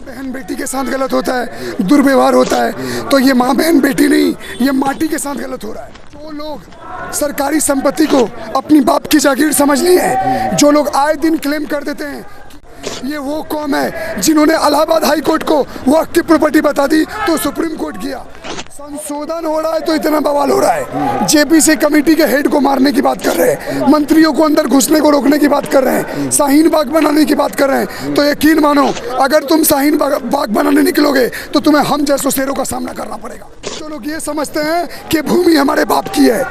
बहन बेटी के साथ गलत होता है, दुर्व्यवहार होता है, तो ये माँ बहन बेटी नहीं, ये माटी के साथ गलत हो रहा है। जो लोग सरकारी संपत्ति को अपनी बाप की जागीर समझ ली है, जो लोग आए दिन क्लेम कर देते हैं, ये वो कौम है जिन्होंने इलाहाबाद हाई कोर्ट को वक्फ की प्रॉपर्टी बता दी तो सुप्रीम कोर्ट गया। संशोधन हो रहा है तो इतना बवाल हो रहा है। जेपीसी कमेटी के हेड को मारने की बात कर रहे हैं, मंत्रियों को अंदर घुसने को रोकने की बात कर रहे हैं, शाहीन बाग बनाने की बात कर रहे हैं। तो यकीन मानो, अगर तुम शाहीन बाग बनाने निकलोगे तो तुम्हें हम जैसों शेरों का सामना करना पड़ेगा। जो लोग ये समझते हैं कि भूमि हमारे बाप की है,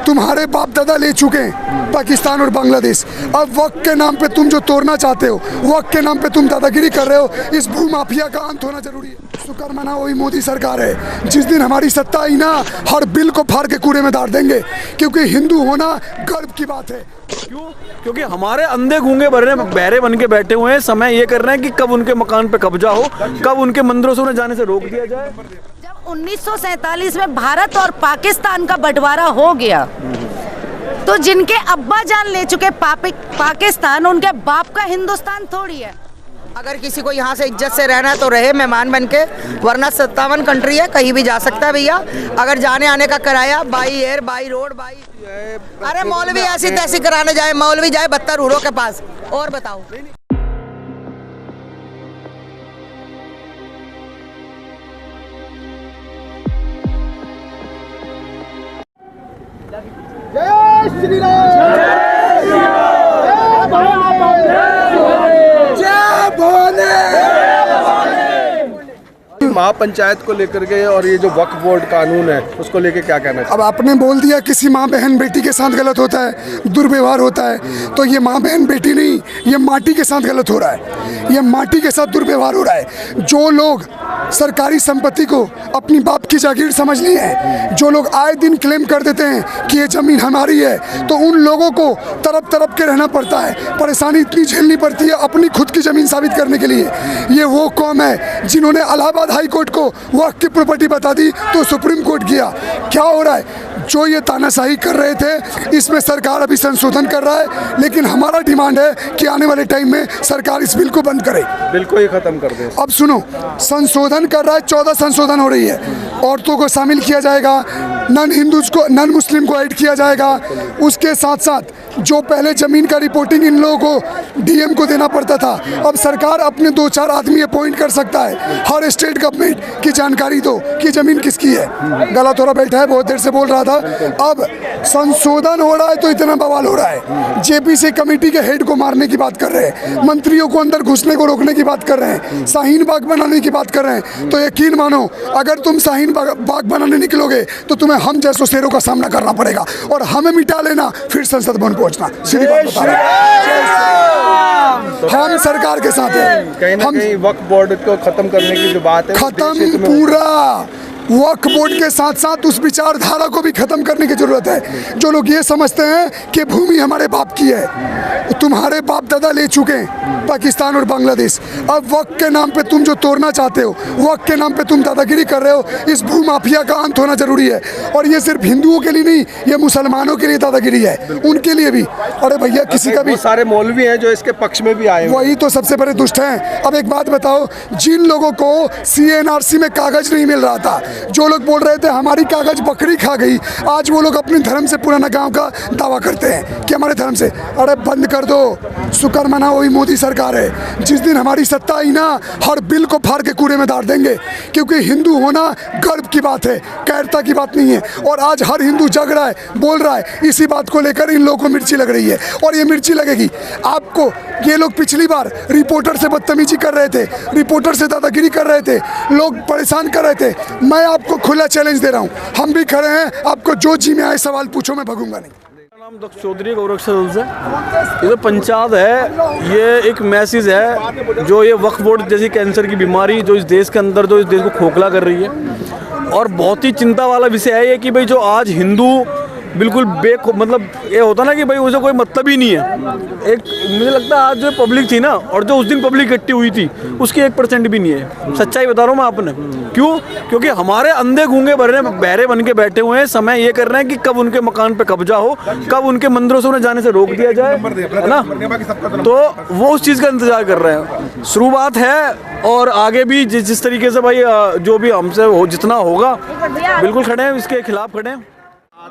तुम्हारे बाप दादा ले चुके हैं पाकिस्तान और बांग्लादेश। अब वक्त के नाम पे तुम जो तोड़ना चाहते हो, वक्त के नाम पे तुम दादागिरी कर रहे हो, इस भू माफिया का अंत होना जरूरी है। शुक्र मना वही मोदी सरकार है। जिस दिन हमारी सत्ता आई ना, हर बिल को फाड़ के कूड़े में डाल देंगे, क्योंकि हिंदू होना गर्व की बात है। क्यों? क्योंकि हमारे अंधे गूंगे बहरे बन के बैठे हुए हैं। समय ये कर रहे हैं कि कब उनके मकान पे कब्जा हो, कब उनके मंदिरों से उन्हें जाने से रोक दिया जाए। जब 1947 में भारत और पाकिस्तान का बंटवारा हो गया, तो जिनके अब्बा जान ले चुके पाकिस्तान, उनके बाप का हिंदुस्तान थोड़ी है। अगर किसी को यहाँ से इज्जत से रहना है तो रहे मेहमान बन के, वरना 57 कंट्री है, कहीं भी जा सकता है भैया। अगर जाने आने का किराया by air, by road, by, अरे मौलवी ऐसी तैसी कराने जाए, मौलवी जाए 72 हूरों के पास। और बताओ, जय श्री राम, जय भोले। महापंचायत को लेकर के और ये जो वक्फ बोर्ड कानून है उसको लेके क्या कहना चाहिए? अब आपने बोल दिया किसी माँ बहन बेटी के साथ गलत होता है, दुर्व्यवहार होता है, तो ये माँ बहन बेटी नहीं, ये माटी के साथ गलत हो रहा है। ये माटी के साथ दुर्व्यवहार हो रहा है। जो लोग सरकारी संपत्ति को अपनी बाप की जागीर समझ ली है, जो लोग आए दिन क्लेम कर देते हैं कि ये जमीन हमारी है, तो उन लोगों को तरफ तरफ के रहना पड़ता है, परेशानी इतनी झेलनी पड़ती है अपनी खुद की जमीन साबित करने के लिए। ये वो कौम है जिन्होंने इलाहाबाद हाई कोर्ट को वक्फ की प्रॉपर्टी बता दी तो सुप्रीम कोर्ट गया। क्या हो रहा है? जो ये तानाशाही कर रहे थे, इसमें सरकार अभी संशोधन कर रहा है, लेकिन हमारा डिमांड है कि आने वाले टाइम में सरकार इस बिल को बंद करे, बिल को ही खत्म कर दे। अब सुनो, संशोधन कर रहा है, 14 संशोधन हो रही है। औरतों को शामिल किया जाएगा, नॉन मुस्लिम को ऐड किया जाएगा। उसके साथ साथ जो पहले जमीन का रिपोर्टिंग इन लोगों को डीएम को देना पड़ता था, अब सरकार अपने 2-4 आदमी अपॉइंट कर सकता है। हर स्टेट गवर्नमेंट की जानकारी दो कि जमीन किसकी है। गलत हो रहा बैठा है, बहुत देर से बोल रहा था। अब संशोधन हो रहा है तो इतना बवाल हो रहा है। जेपीसी कमेटी के हेड को मारने की बात कर रहे हैं, मंत्रियों को अंदर घुसने को रोकने की बात कर रहे हैं, शाहीन बाग बनाने की बात कर रहे हैं। तो यकीन मानो, अगर तुम शाहीन बाग बनाने निकलोगे तो तुम्हें हम जैसों शेरों का सामना करना पड़ेगा, और हमें मिटा लेना, फिर संसद भवन पहुंचना। सीधी बात बता रहे हैं, हम सरकार के साथ हैं। कहीं ना कहीं वक्फ बोर्ड को खत्म करने की जो बात है, खत्म, पूरा वक्फ बोर्ड के साथ साथ उस विचारधारा को भी खत्म करने की जरूरत है। जो लोग ये समझते हैं कि भूमि हमारे बाप की है, तुम्हारे बाप दादा ले चुके हैं पाकिस्तान और बांग्लादेश। अब वक्त के नाम पे तुम जो तोड़ना चाहते हो, वक्त के नाम पे तुम दादागिरी कर रहे हो, इस भू माफिया का अंत होना जरूरी है। और ये सिर्फ हिंदुओं के लिए नहीं, ये मुसलमानों के लिए दादागिरी है, उनके लिए भी। अरे भैया, किसी का भी, सारे मौलवी हैं जो इसके पक्ष में भी आए, वही तो सबसे बड़े दुष्ट हैं। अब एक बात बताओ, जिन लोगों को CNRC में कागज नहीं मिल रहा था, जो लोग बोल रहे थे हमारी कागज बकरी खा गई, आज वो लोग अपने धर्म से पुराना गांव का दावा करते हैं कि हमारे धर्म से। अरे बंद कर दो, शुक्र मना वही मोदी सरकार है। जिस दिन हमारी सत्ता आई ना, हर बिल को फाड़ के कूड़े में डाल देंगे, क्योंकि हिंदू होना गर्व की बात है, कैरता की बात नहीं है। और आज हर हिंदू जग रहा है, बोल रहा है, इसी बात को लेकर इन लोगों को मिर्ची लग रही है, और ये मिर्ची लगेगी आपको। ये लोग पिछली बार रिपोर्टर से बदतमीजी कर रहे थे, रिपोर्टर से दादागिरी कर रहे थे, लोग परेशान कर रहे थे। मैं आपको खुला चैलेंज दे रहा हूँ, हम भी खड़े हैं, आपको जो जी में आए सवाल पूछो, मैं भगूंगा नहीं। नाम दक्ष चौधरी, गोरखपुर से। ये जो पंचायत है, ये एक मैसेज है जो ये वक्फ बोर्ड जैसी कैंसर की बीमारी जो इस देश के अंदर, जो इस देश को खोखला कर रही है। और बहुत ही चिंता वाला विषय है ये कि भाई जो आज हिंदू बिल्कुल मतलब ये होता ना कि भाई उसे कोई मतलब ही नहीं है। एक मुझे लगता है आज जो पब्लिक थी ना और जो उस दिन पब्लिक इकट्ठी हुई थी उसकी 1% भी नहीं है। सच्चाई बता रहा हूँ मैं आपने। क्यों? क्योंकि हमारे अंधे गूंगे बहरे बन के बैठे हुए हैं, समय ये कर रहे हैं कि कब उनके मकान पे कब्जा हो, कब उनके मंदिरों से उन्हें जाने से रोक दिया जाए, है ना। तो वो उस चीज़ का इंतजार कर रहे हैं। शुरुआत है और आगे भी जिस तरीके से भाई जो भी हमसे हो जितना होगा बिल्कुल खड़े हैं, इसके खिलाफ खड़े हैं।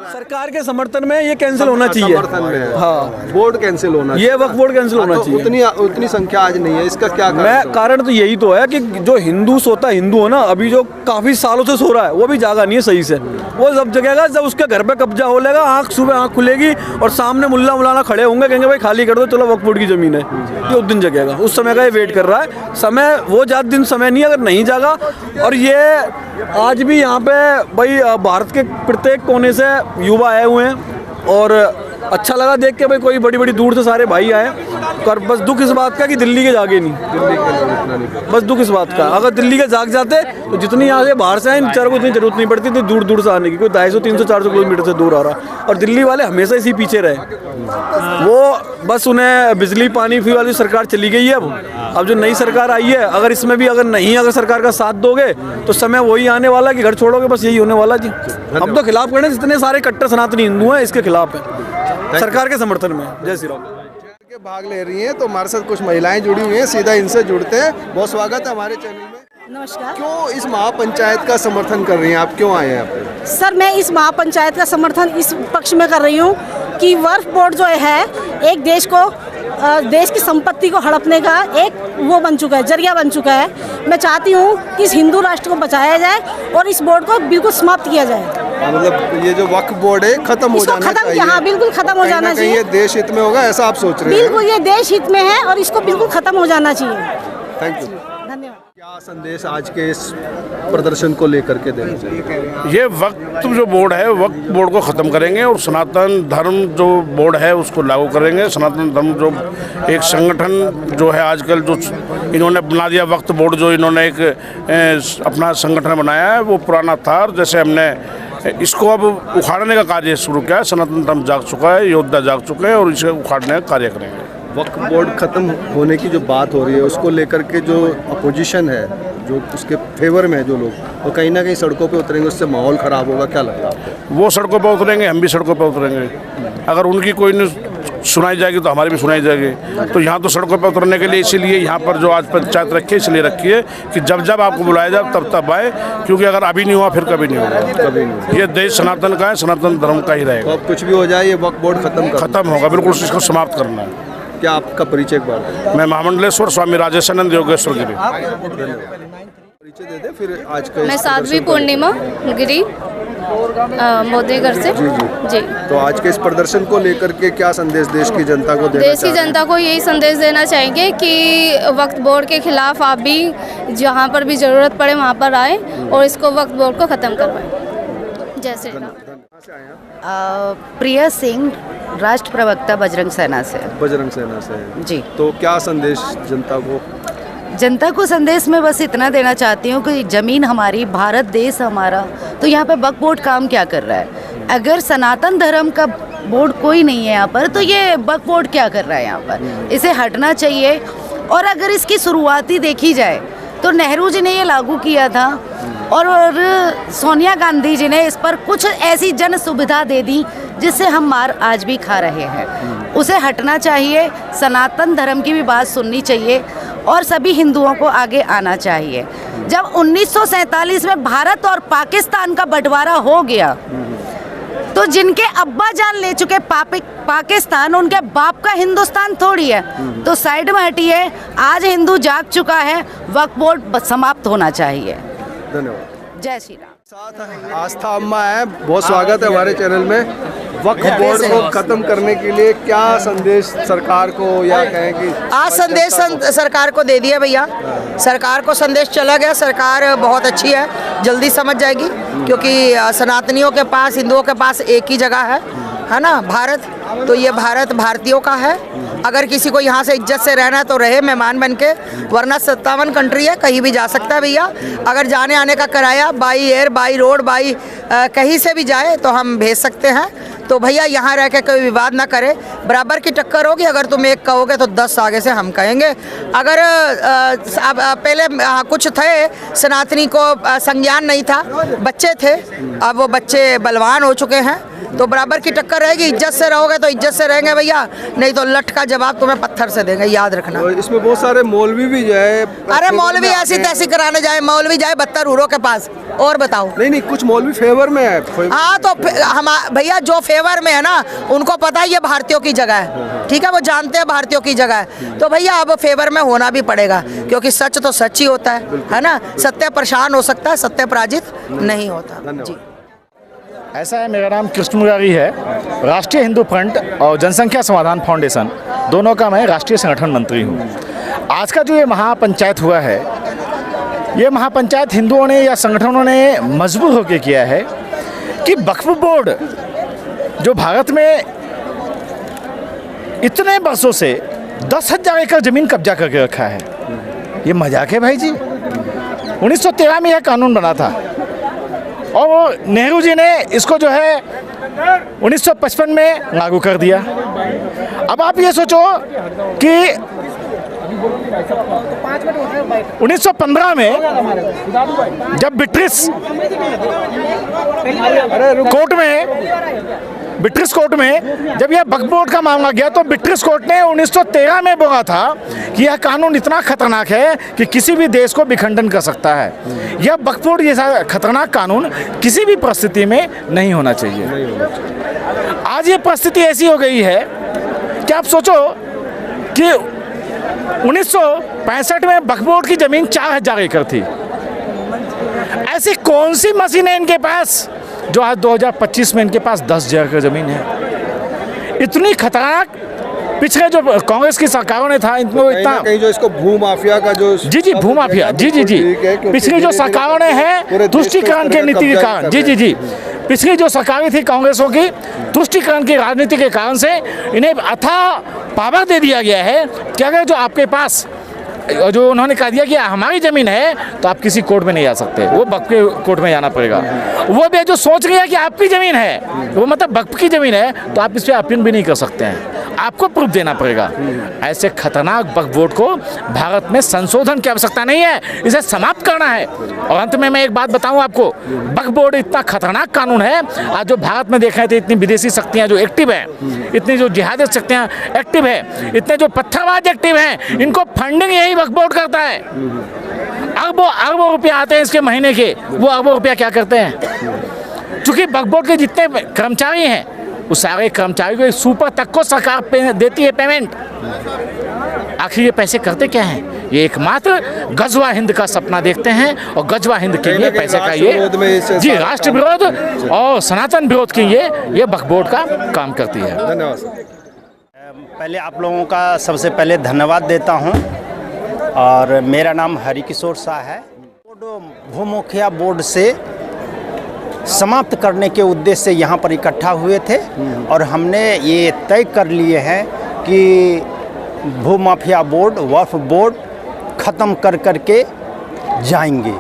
सरकार के समर्थन में ये कैंसिल होना चाहिए। हाँ, बोर्ड कैंसिल होना चाहिए। ये वक्फ बोर्ड कैंसिल होना चाहिए। उतनी संख्या आज नहीं है, इसका क्या कारण तो यही तो है कि जो हिंदू सोता हिंदू है ना, अभी जो काफी सालों से सो रहा है वो भी जागा नहीं है सही से। वो जब जगेगा जब उसके घर पे कब्जा हो लेगा, सुबह आँख खुलेगी और सामने मुल्ला मुलाना खड़े होंगे, कहेंगे भाई खाली कर दो, चलो वक्फ बोर्ड की जमीन है। ये उस दिन जगेगा, उस समय का ये वेट कर रहा है। समय वो ज्यादा दिन समय नहीं, अगर नहीं जागा। और ये आज भी यहाँ पे भाई भारत के प्रत्येक कोने से युवा आए हुए हैं और अच्छा लगा देख के भाई कोई बड़ी बड़ी दूर से सारे भाई आए। और बस दुख इस बात का कि दिल्ली के जागे नहीं, बस दुख इस बात का। अगर दिल्ली के जाग जाते तो जितनी यहाँ से बाहर से आए इन चारों को इतनी जरूरत नहीं पड़ती थी दूर दूर से आने की। कोई 250, 300, 400 किलोमीटर से दूर आ रहा। और दिल्ली वाले हमेशा इसी पीछे रहे। वो बस उन्हें बिजली पानी फ्री वाली सरकार चली गई है। अब जो नई सरकार आई है, अगर इसमें भी अगर सरकार का साथ दोगे तो समय वही आने वाला कि घर छोड़ोगे, बस यही होने वाला जी। हम तो खिलाफ खड़े, जितने सारे कट्टर सनातनी हिंदू हैं इसके खिलाफ है, सरकार के समर्थन में। जय श्री राम। के भाग ले रही हैं, तो हमारे साथ कुछ महिलाएं जुड़ी हुई हैं, सीधा इनसे जुड़ते हैं। बहुत स्वागत है हमारे चैनल में। नमस्कार। क्यों इस महापंचायत का समर्थन कर रही हैं आप, क्यों आए हैं यहाँ पे? सर, मैं इस महापंचायत का समर्थन इस पक्ष में कर रही हूँ कि वक्फ बोर्ड जो है एक देश की संपत्ति को हड़पने का एक वो बन चुका है, जरिया बन चुका है। मैं चाहती हूँ कि इस हिंदू राष्ट्र को बचाया जाए और इस बोर्ड को बिल्कुल समाप्त किया जाए। मतलब ये जो वक्फ बोर्ड है खत्म हो जाना चाहिए। हाँ, बिल्कुल खत्म हो जाना चाहिए। ये देश हित में होगा ऐसा आप सोच रहे हैं? बिल्कुल, ये देश हित में है और इसको बिल्कुल खत्म हो जाना चाहिए। Thank you. धन्यवाद। क्या संदेश आज के इस प्रदर्शन को लेकर के देना चाहिए? ये वक्फ जो बोर्ड है, वक्फ बोर्ड को ख़त्म करेंगे और सनातन धर्म जो बोर्ड है उसको लागू करेंगे। सनातन धर्म जो एक संगठन जो है आजकल जो इन्होंने बना दिया, वक्फ बोर्ड जो इन्होंने एक अपना संगठन बनाया है वो पुराना था। और जैसे हमने इसको अब उखाड़ने का कार्य शुरू किया है, सनातन धर्म जाग चुका है, योद्धा जाग चुके हैं और इसे उखाड़ने का कार्य करेंगे। वक्फ बोर्ड खत्म होने की जो बात हो रही है उसको लेकर के जो अपोजिशन है, जो उसके फेवर में है जो लोग, वो कहीं ना कहीं सड़कों पे उतरेंगे, उससे माहौल ख़राब होगा। क्या लगता है आपको? वो सड़कों पर उतरेंगे, हम भी सड़कों पर उतरेंगे। अगर उनकी कोई नहीं सुनाई जाएगी तो हमारी भी सुनाई जाएगी। तो यहाँ तो सड़कों पर उतरने के लिए इसीलिए यहाँ पर जो आज पंचायत रखी है इसलिए रखी है कि जब जब आपको बुलाया जाए तब तब आए, क्योंकि अगर अभी नहीं हुआ फिर कभी नहीं होगा। कभी नहीं। ये देश सनातन का है, सनातन धर्म का ही तो रहेगा। अब कुछ भी हो जाए ये वक्फ बोर्ड खत्म होगा, बिल्कुल इसको समाप्त करना है। क्या आपका परिचय एक बार? मैं महामंडलेश्वर स्वामी राजेशानंद योगेश्वर गिरी। परिचय दे दे फिर आज का। मैं साध्वी पूर्णिमा गिरी मोदेगर से। जी। तो आज के इस प्रदर्शन को लेकर के क्या संदेश देश की जनता को देना? देश की जनता को यही संदेश देना चाहेंगे कि वक्फ बोर्ड के खिलाफ आप भी जहाँ पर भी ज़रूरत पड़े वहाँ पर आए और इसको वक्फ बोर्ड को ख़त्म करवाएं। जय श्री राम। प्रिया सिंह, राष्ट्र प्रवक्ता बजरंग सेना से। बजरंग सेना से जी। तो क्या संदेश जनता को संदेश में बस इतना देना चाहती हूँ कि ज़मीन हमारी, भारत देश हमारा, तो यहाँ पे वक्फ बोर्ड काम क्या कर रहा है? अगर सनातन धर्म का बोर्ड कोई नहीं है यहाँ पर तो ये वक्फ बोर्ड क्या कर रहा है यहाँ पर? इसे हटना चाहिए। और अगर इसकी शुरुआती देखी जाए तो नेहरू जी ने ये लागू किया था और सोनिया गांधी जी ने इस पर कुछ ऐसी जन सुविधा दे दी जिससे हम मार आज भी खा रहे हैं। उसे हटना चाहिए, सनातन धर्म की भी बात सुननी चाहिए और सभी हिंदुओं को आगे आना चाहिए। जब 1947 में भारत और पाकिस्तान का बंटवारा हो गया तो जिनके अब्बा जान ले चुके पाकिस्तान, उनके बाप का हिंदुस्तान थोड़ी है। तो साइड में हटिए, आज हिंदू जाग चुका है, वक्फ बोर्ड समाप्त होना चाहिए। धन्यवाद। जय श्री राम। साथ आस्था अम्मा है, बहुत स्वागत है हमारे चैनल में। वक्फ बोर्ड को खत्म करने के लिए क्या संदेश सरकार को या कहें कि आज संदेश सरकार को दे दिया भैया, सरकार को संदेश चला गया। सरकार बहुत अच्छी है, जल्दी समझ जाएगी, क्योंकि सनातनियों के पास, हिंदुओं के पास एक ही जगह है ना, भारत। तो ये भारत भारतीयों का है। अगर किसी को यहाँ से इज्जत से रहना है तो रहे मेहमान बन के, वरना 57 कंट्री है, कहीं भी जा सकता है भैया। अगर जाने आने का किराया by air, by road, by कहीं से भी जाए तो हम भेज सकते हैं, तो भैया यहाँ रह के कोई विवाद ना करे, बराबर की टक्कर होगी। अगर तुम एक कहोगे तो 10 आगे से हम कहेंगे। अगर पहले कुछ थे सनातनी को संज्ञान नहीं था, बच्चे थे, अब वो बच्चे बलवान हो चुके हैं, तो बराबर की टक्कर रहेगी। इज्जत से रहोगे तो इज्जत से रहेंगे भैया, नहीं तो लठ का जवाब तुम्हें पत्थर से देंगे, याद रखना। और इसमें बहुत सारे मौलवी भी जो है, अरे मौलवी ऐसी तैसी कराने जाए, मौलवी जाए 72 हुरों के पास। और बताओ। नहीं, कुछ मौलवी फेवर में है। हाँ तो हम भैया जो फेवर में है ना, उनको पता है ये भारतीयों की जगह है, ठीक है, वो जानते हैं भारतीयों की जगह है, तो भैया अब फेवर में होना भी पड़ेगा, क्योंकि सच तो सच ही होता है ना। सत्य परेशान हो सकता है, सत्य पराजित नहीं होता। जी ऐसा है। मेरा नाम कृष्ण मुरारी है। राष्ट्रीय हिंदू फ्रंट और जनसंख्या समाधान फाउंडेशन दोनों का मैं राष्ट्रीय संगठन मंत्री हूँ। आज का जो ये महापंचायत हुआ है, ये महापंचायत हिंदुओं ने या संगठनों ने मजबूर होकर किया है कि वक्फ बोर्ड जो भारत में इतने वर्षों से 10,000 एकड़ जमीन कब्जा करके रखा है, ये मजाक है भाई जी। 1913 में यह कानून बना था और नेहरू जी ने इसको जो है 1955 में लागू कर दिया। अब आप ये सोचो कि 1915 में जब ब्रिटिश कोर्ट में जब यह वक्फ बोर्ड का मामला गया, तो ब्रिटिश कोर्ट ने 1913 में बोला था कि यह कानून इतना खतरनाक है कि किसी भी देश को विखंडन कर सकता है। यह वक्फ बोर्ड जैसा खतरनाक कानून किसी भी परिस्थिति में नहीं होना चाहिए। आज ये परिस्थिति ऐसी हो गई है कि आप सोचो कि 1965 में वक्फ बोर्ड की जमीन 4,000 एकड़ थी। ऐसी कौन सी मशीन है इनके पास जो आज 2025 में इनके पास 10,000 एकड़ जमीन है? इतनी खतरनाक पिछले जो कांग्रेस की सरकारों ने था, इनको इतना कहीं जो इसको भूमाफिया का जो जी भूमाफिया जी पिछली जो सरकारों ने है तुष्टीकरण के नीति के कारण जी पिछली जो सरकारें थी कांग्रेसों की, तुष्टीकरण की राजनीति के कारण से इन्हें अथाह पावर दे दिया गया है कि अगर जो आपके पास जो उन्होंने कह दिया कि हमारी ज़मीन है तो आप किसी कोर्ट में नहीं जा सकते, वो वक्फ के कोर्ट में जाना पड़ेगा। वो भी जो सोच रही है कि आपकी ज़मीन है, वो मतलब वक्फ की ज़मीन है, तो आप इस पर अपील भी नहीं कर सकते हैं, आपको प्रूफ देना पड़ेगा। ऐसे खतरनाक वक्फ बोर्ड को भारत में संशोधन की आवश्यकता नहीं है, इसे समाप्त करना है। और अंत में मैं एक बात बताऊं आपको, वक्फ बोर्ड इतना खतरनाक कानून है, आज जो भारत में देख रहे थे इतनी विदेशी शक्तियाँ जो एक्टिव हैं, इतनी जो जिहादी शक्तियाँ एक्टिव है, इतने जो पत्थरबाज एक्टिव हैं, इनको फंडिंग यही वक्फ बोर्ड करता है। अरबों रुपया आते हैं इसके महीने के, वो अरबों रुपया क्या करते हैं? चूँकि वक्फ बोर्ड के जितने कर्मचारी हैं, उस सारे कर्मचारियों को सुपर तक को सरकार देती है पेमेंट। आखिर ये पैसे करते क्या हैं? ये एकमात्र गजवा हिंद का सपना देखते हैं और गजवा हिंद के लिए पैसे का ये जी राष्ट्र विरोध और सनातन विरोध के ये वक्फ बोर्ड का काम करती है। धन्यवाद। पहले आप लोगों का सबसे पहले धन्यवाद देता हूं और मेरा नाम हरिकिशोर शाह है। भूमुखिया बोर्ड से समाप्त करने के उद्देश्य से यहाँ पर इकट्ठा हुए थे और हमने ये तय कर लिए हैं कि भूमाफिया बोर्ड, वक्फ बोर्ड ख़त्म कर के जाएंगे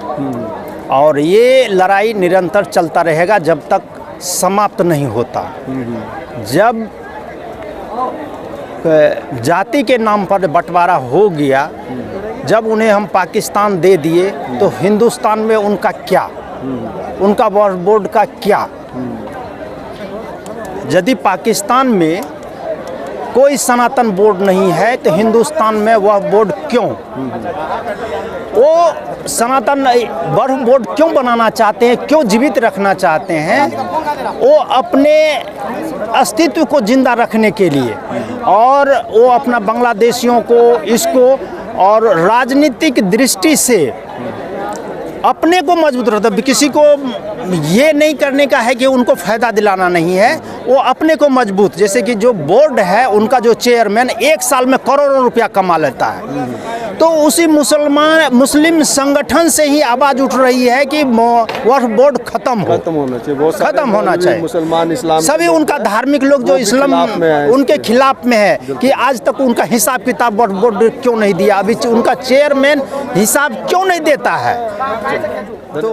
और ये लड़ाई निरंतर चलता रहेगा जब तक समाप्त नहीं होता। जब जाति के नाम पर बंटवारा हो गया, जब उन्हें हम पाकिस्तान दे दिए, तो हिंदुस्तान में उनका क्या, उनका वक्फ बोर्ड का क्या? यदि पाकिस्तान में कोई सनातन बोर्ड नहीं है तो हिंदुस्तान में वक्फ बोर्ड क्यों? वो सनातन वक्फ बोर्ड क्यों बनाना चाहते हैं, क्यों जीवित रखना चाहते हैं? वो अपने अस्तित्व को जिंदा रखने के लिए, और वो अपना बांग्लादेशियों को इसको और राजनीतिक दृष्टि से अपने को मजबूत रहता है। किसी को ये नहीं करने का है कि उनको फ़ायदा दिलाना नहीं है, वो अपने को मजबूत, जैसे कि जो बोर्ड है उनका जो चेयरमैन 1 साल में करोड़ों रुपया कमा लेता है, तो उसी मुस्लिम संगठन से ही आवाज़ उठ रही है कि वक्फ बोर्ड खत्म होना चाहिए, खत्म होना चाहिए। मुसलमान, इस्लाम सभी उनका धार्मिक लोग जो इस्लाम उनके खिलाफ में है कि आज तक उनका हिसाब किताब वक्फ बोर्ड क्यों नहीं दिया, अभी उनका चेयरमैन हिसाब क्यों नहीं देता है। तो